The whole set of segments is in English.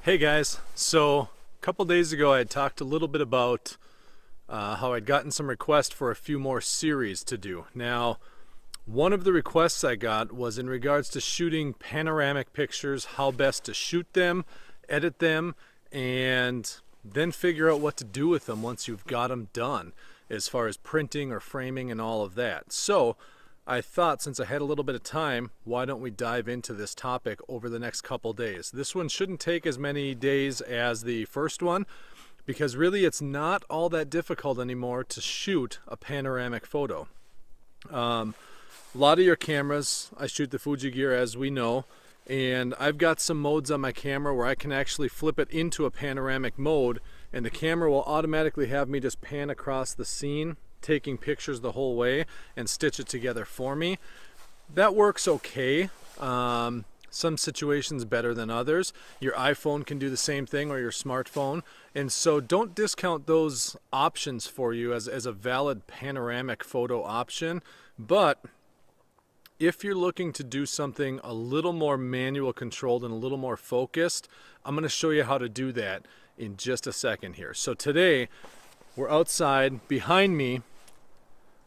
Hey guys, so a couple days ago I had talked a little bit about how I'd gotten some requests for a few more series to do. Now, one of the requests I got was in regards to shooting panoramic pictures, how best to shoot them, edit them, and then figure out what to do with them once you've got them done, as far as printing or framing and all of that. So I thought, since I had a little bit of time, why don't we dive into this topic over the next couple days. This one shouldn't take as many days as the first one, because really it's not all that difficult anymore to shoot a panoramic photo. A lot of your cameras, I shoot the Fuji gear as we know, and I've got some modes on my camera where I can actually flip it into a panoramic mode, and the camera will automatically have me just pan across the scene, taking pictures the whole way and stitch it together for me. That works okay. Some situations better than others. Your iPhone can do the same thing, or your smartphone, and so don't discount those options for you as a valid panoramic photo option. But if you're looking to do something a little more manual controlled and a little more focused, I'm going to show you how to do that in just a second here. So today we're outside. Behind me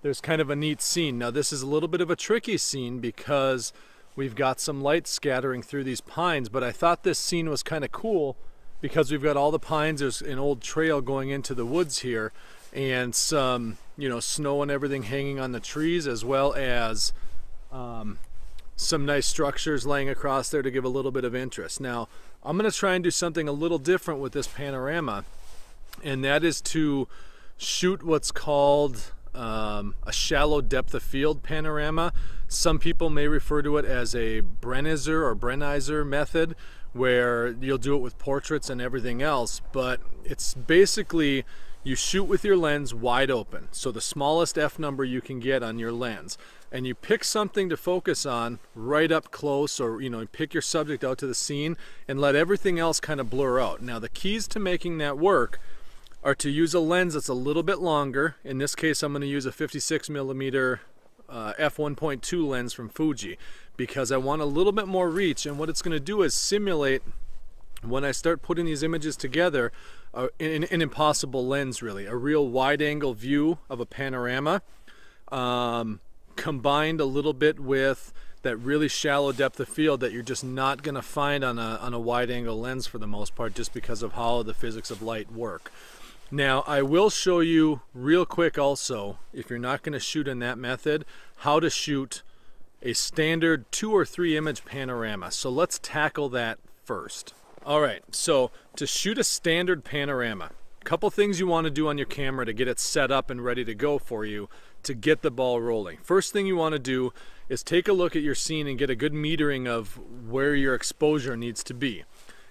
there's kind of a neat scene. Now this is a little bit of a tricky scene because we've got some light scattering through these pines, but I thought this scene was kind of cool because we've got all the pines. There's an old trail going into the woods here, and some, snow and everything hanging on the trees, as well as some nice structures laying across there to give a little bit of interest. Now I'm going to try and do something a little different with this panorama, and that is to shoot what's called a shallow depth of field panorama. Some people may refer to it as a Brennizer or Brennizer method, where you'll do it with portraits and everything else, but it's basically you shoot with your lens wide open, so the smallest f number you can get on your lens, and you pick something to focus on right up close, or pick your subject out to the scene and let everything else kind of blur out. Now the keys to making that work are to use a lens that's a little bit longer. In this case, I'm going to use a 56mm f1.2 lens from Fuji, because I want a little bit more reach, and what it's going to do is simulate, when I start putting these images together, an impossible lens, really, a real wide-angle view of a panorama, combined a little bit with that really shallow depth of field that you're just not going to find on a wide-angle lens for the most part, just because of how the physics of light work. Now I will show you real quick also, if you're not going to shoot in that method, how to shoot a standard 2 or 3 image panorama. So let's tackle that first. Alright, so to shoot a standard panorama, a couple things you want to do on your camera to get it set up and ready to go for you to get the ball rolling. First thing you want to do is take a look at your scene and get a good metering of where your exposure needs to be.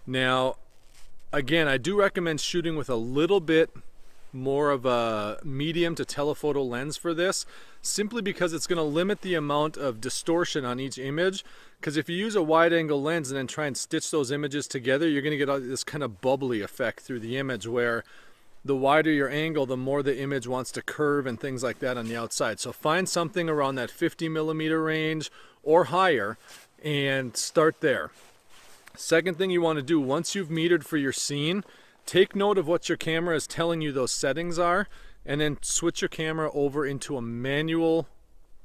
Now again, I do recommend shooting with a little bit more of a medium to telephoto lens for this, simply because it's going to limit the amount of distortion on each image. Because if you use a wide angle lens and then try and stitch those images together, you're going to get this kind of bubbly effect through the image, where the wider your angle, the more the image wants to curve and things like that on the outside. So find something around that 50mm range or higher and start there. Second thing you want to do, once you've metered for your scene, take note of what your camera is telling you those settings are, and then switch your camera over into a manual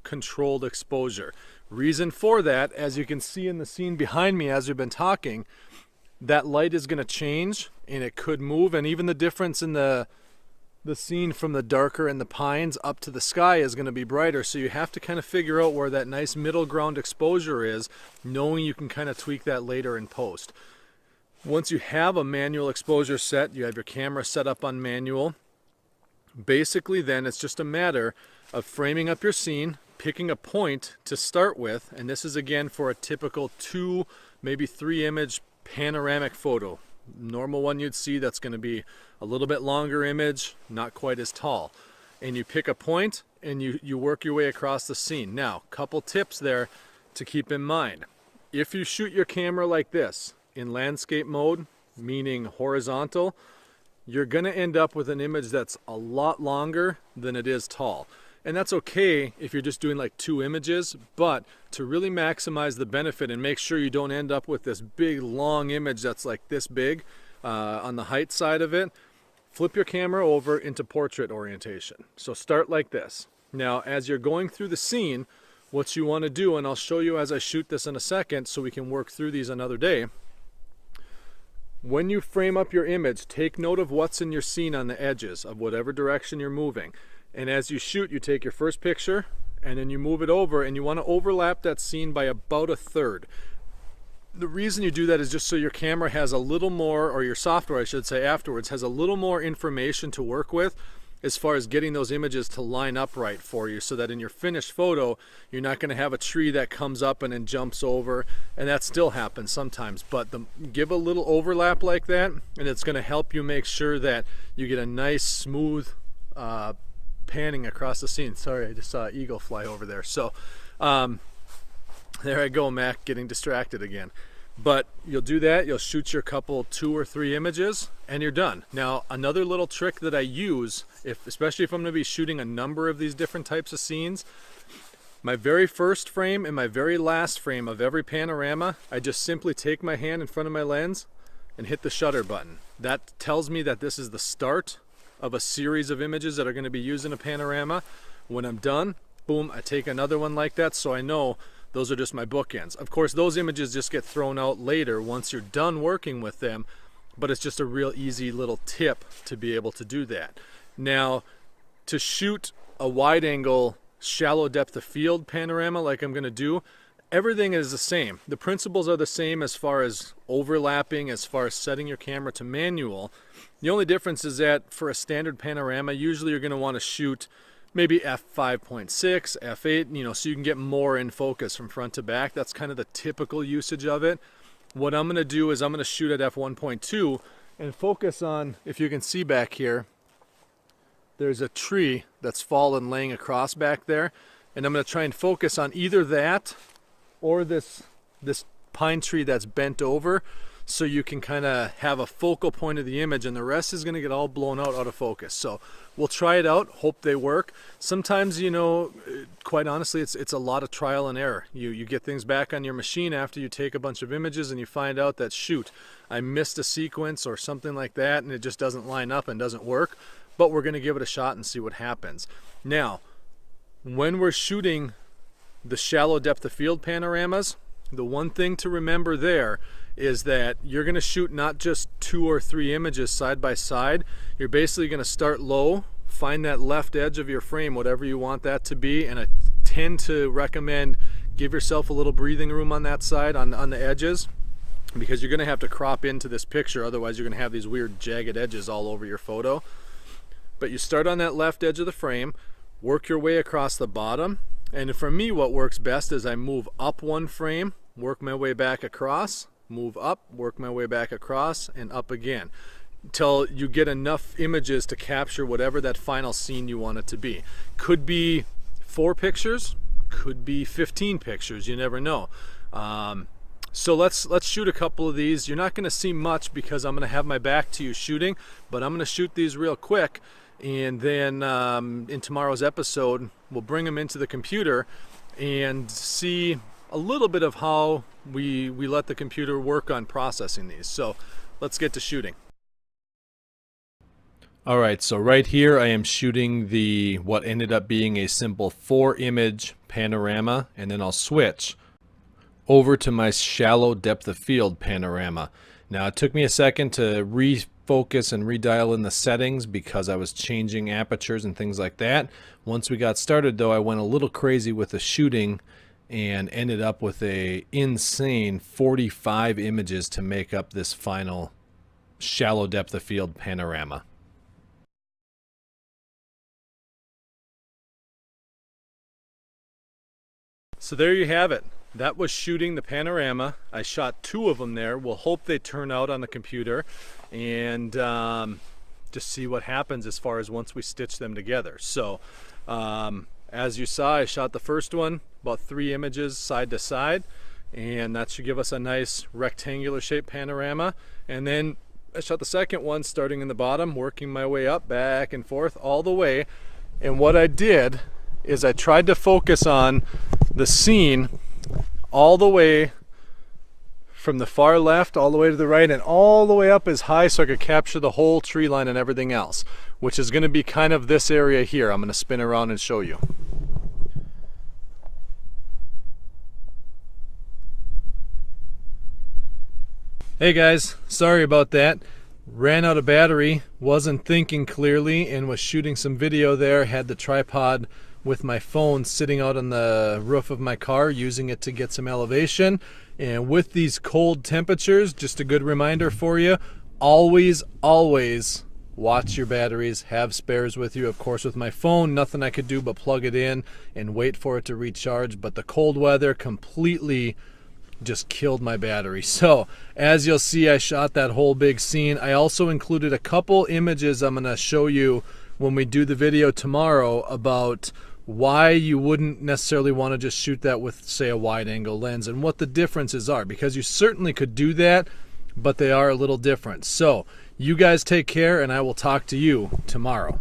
controlled exposure. Reason for that, as you can see in the scene behind me as we've been talking, that light is going to change and it could move, and even the difference in the scene from the darker in the pines up to the sky is going to be brighter. So you have to kind of figure out where that nice middle ground exposure is, knowing you can kind of tweak that later in post. Once you have a manual exposure set, you have your camera set up on manual, basically then it's just a matter of framing up your scene, picking a point to start with, and this is again for a typical 2, maybe 3 image panoramic photo. Normal one you'd see, that's going to be a little bit longer image, not quite as tall. And you pick a point and you work your way across the scene. Now, couple tips there to keep in mind. If you shoot your camera like this, in landscape mode, meaning horizontal, you're going to end up with an image that's a lot longer than it is tall. And that's okay if you're just doing like 2 images, but to really maximize the benefit and make sure you don't end up with this big long image that's like this big on the height side of it, flip your camera over into portrait orientation. So start like this. Now, as you're going through the scene, what you want to do, and I'll show you as I shoot this in a second so we can work through these another day. When you frame up your image, take note of what's in your scene on the edges of whatever direction you're moving. And as you shoot, you take your first picture and then you move it over, and you want to overlap that scene by about 1/3. The reason you do that is just so your camera has a little more, or your software I should say afterwards, has a little more information to work with as far as getting those images to line up right for you, so that in your finished photo you're not going to have a tree that comes up and then jumps over, and that still happens sometimes. But give a little overlap like that, and it's going to help you make sure that you get a nice smooth panning across the scene. Sorry, I just saw an eagle fly over there. So there I go, Mac, getting distracted again. But you'll do that, you'll shoot your couple 2 or 3 images, and you're done. Now, another little trick that I use, especially if I'm going to be shooting a number of these different types of scenes, my very first frame and my very last frame of every panorama, I just simply take my hand in front of my lens and hit the shutter button. That tells me that this is the start of a series of images that are going to be used in a panorama. When I'm done, boom, I take another one like that, so I know those are just my bookends. Of course, those images just get thrown out later once you're done working with them, but it's just a real easy little tip to be able to do that. Now, to shoot a wide angle, shallow depth of field panorama like I'm going to do, everything is the same. The principles are the same as far as overlapping, as far as setting your camera to manual. The only difference is that for a standard panorama, usually you're going to want to shoot maybe f5.6, f8, so you can get more in focus from front to back. That's kind of the typical usage of it. What I'm going to do is I'm going to shoot at f1.2 and focus on, if you can see back here, there's a tree that's fallen laying across back there, and I'm going to try and focus on either that or this pine tree that's bent over, so you can kind of have a focal point of the image, and the rest is going to get all blown out of focus. So we'll try it out, hope they work. Sometimes, quite honestly, it's a lot of trial and error. You get things back on your machine after you take a bunch of images and you find out that, shoot, I missed a sequence or something like that, and it just doesn't line up and doesn't work. But we're going to give it a shot and see what happens. Now, when we're shooting the shallow depth of field panoramas, the one thing to remember there is that you're going to shoot not just 2 or 3 images side by side. You're basically going to start low, find that left edge of your frame, whatever you want that to be, and I tend to recommend give yourself a little breathing room on that side, on the edges, because you're going to have to crop into this picture, otherwise you're going to have these weird jagged edges all over your photo. But you start on that left edge of the frame, work your way across the bottom, and for me what works best is I move up one frame, work my way back across, move up, work my way back across, and up again, until you get enough images to capture whatever that final scene you want it to be. Could be 4 pictures, could be 15 pictures, you never know. So let's shoot a couple of these. You're not going to see much because I'm going to have my back to you shooting, but I'm going to shoot these real quick, and then in tomorrow's episode we'll bring them into the computer and see a little bit of how we let the computer work on processing these. So let's get to shooting. Alright, so right here I am shooting what ended up being a simple 4-image panorama, and then I'll switch over to my shallow depth of field panorama. Now, it took me a second to refocus and redial in the settings because I was changing apertures and things like that. Once we got started though, I went a little crazy with the shooting and ended up with a insane 45 images to make up this final shallow depth of field panorama. So there you have it. That was shooting the panorama. I shot 2 of them there. We'll hope they turn out on the computer, and just see what happens as far as once we stitch them together. So as you saw, I shot the first one, about 3 images side to side, and that should give us a nice rectangular shaped panorama. And then I shot the second one starting in the bottom, working my way up, back and forth all the way. And what I did is I tried to focus on the scene all the way from the far left all the way to the right and all the way up as high so I could capture the whole tree line and everything else, which is going to be kind of this area here. I'm going to spin around and show you. Hey guys, sorry about that. Ran out of battery, wasn't thinking clearly, and was shooting some video there. Had the tripod with my phone sitting out on the roof of my car, using it to get some elevation. And with these cold temperatures, just a good reminder for you, always watch your batteries, have spares with you. Of course, with my phone, nothing I could do but plug it in and wait for it to recharge, but the cold weather completely just killed my battery. So as you'll see, I shot that whole big scene. I also included a couple images I'm going to show you when we do the video tomorrow about why you wouldn't necessarily want to just shoot that with, say, a wide angle lens and what the differences are, because you certainly could do that, but they are a little different. So you guys take care, and I will talk to you tomorrow.